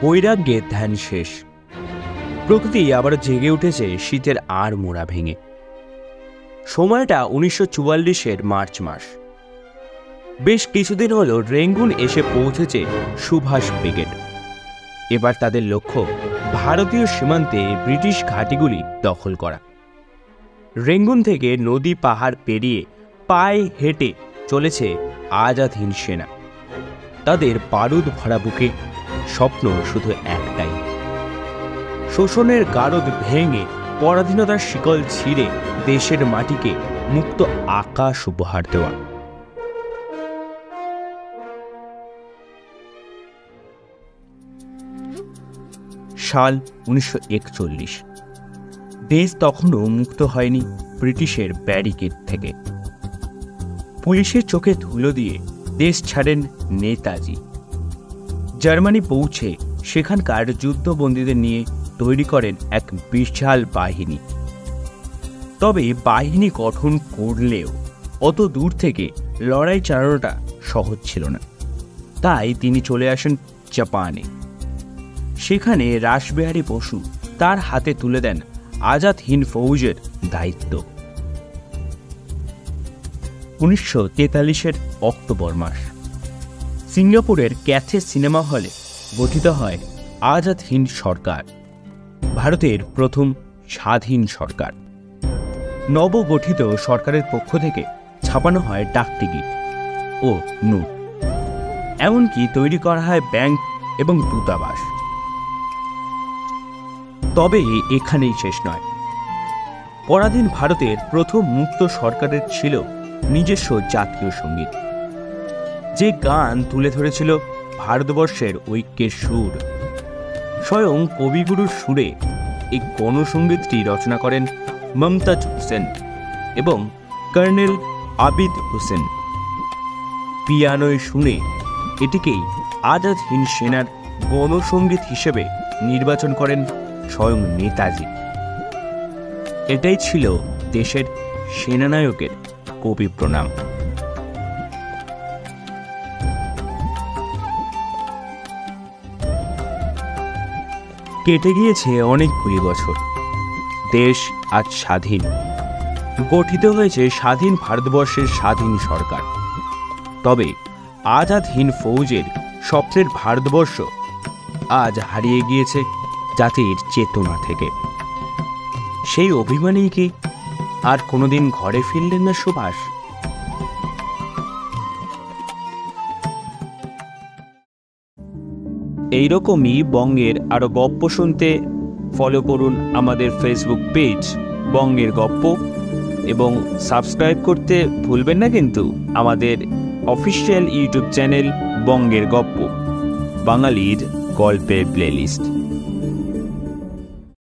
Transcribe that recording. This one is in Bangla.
বৈরাগ্যের ধ্যান শেষ। প্রকৃতি আবার জেগে উঠেছে শীতের আর মোড়া ভেঙে। সময়টা 1944-এর মার্চ মাস। বেশ কিছুদিন হল রেঙ্গুন এসে পৌঁছেছে সুভাষ ব্রিগেড। এবার তাদের লক্ষ্য ভারতীয় সীমান্তে ব্রিটিশ ঘাঁটিগুলি দখল করা। রেঙ্গুন থেকে নদী পাহাড় পেরিয়ে পায়ে হেঁটে চলেছে আজাদ হিন্দ সেনা। তাদের বারুদ ভরা বুকে স্বপ্ন শুধু একটাই, শোষণের গারদ ভেঙে পরাধীনতার শিকল ছিঁড়ে দেশের মাটিকে মুক্ত আকাশ উপহার দেওয়া। সাল 1941। দেশ তখনও মুক্ত হয়নি ব্রিটিশের ব্যারিকেড থেকে। পুলিশের চোখে ধুলো দিয়ে দেশ ছাড়েন নেতাজি। জার্মানি পৌঁছে সেখানকার যুদ্ধবন্দীদের নিয়ে তৈরি করেন এক বিশাল বাহিনী। তবে বাহিনী গঠন করলেও অত দূর থেকে লড়াই চালানোটা সহজ ছিল না। তাই তিনি চলে আসেন জাপানে। সেখানে রাসবিহারী বসু তার হাতে তুলে দেন আজাদ হিন্দ ফৌজের দায়িত্ব। 1943-এর অক্টোবর মাস সিঙ্গাপুরের ক্যাথে সিনেমা হলে গঠিত হয় আজাদ হিন্দ সরকার, ভারতের প্রথম স্বাধীন সরকার। নবগঠিত সরকারের পক্ষ থেকে ছাপানো হয় ডাকটিকিট ও নোট, এমনকি তৈরি করা হয় ব্যাংক এবং দূতাবাস। তবে এখানেই শেষ নয়। পরাধীন ভারতের প্রথম মুক্ত সরকারের ছিল নিজস্ব জাতীয় সঙ্গীত, যে গান তুলে ধরেছিল ভারতবর্ষের ঐক্যের সুর। স্বয়ং কবিগুরুর সুরে এই গণসঙ্গীতটি রচনা করেন মমতাজ হোসেন এবং কর্নেল আবিদ হোসেন। পিয়ানোয় শুনে এটিকেই আজাদ হিন্দ সেনার গণসঙ্গীত হিসেবে নির্বাচন করেন স্বয়ং নেতাজি। এটাই ছিল দেশের সেনানায়কের কবি প্রণাম। কেটে গিয়েছে অনেকগুলি বছর। দেশ আজ স্বাধীন। গঠিত হয়েছে স্বাধীন ভারতবর্ষের স্বাধীন সরকার। তবে আজাদ হিন্দ ফৌজের স্বপ্নের ভারতবর্ষ আজ হারিয়ে গিয়েছে জাতির চেতনা থেকে। সেই অভিমানেই কি আর কোনোদিন ঘরে ফিরলেন না সুভাষ? এইরকমই বঙ্গের আরো গপ্প শুনতে ফলো করুন আমাদের ফেসবুক পেজ বঙ্গের গপ্প, এবং সাবস্ক্রাইব করতে ভুলবেন না কিন্তু আমাদের অফিসিয়াল ইউটিউব চ্যানেল বঙ্গের গপ্প, বাঙালির গল্পের প্লেলিস্ট।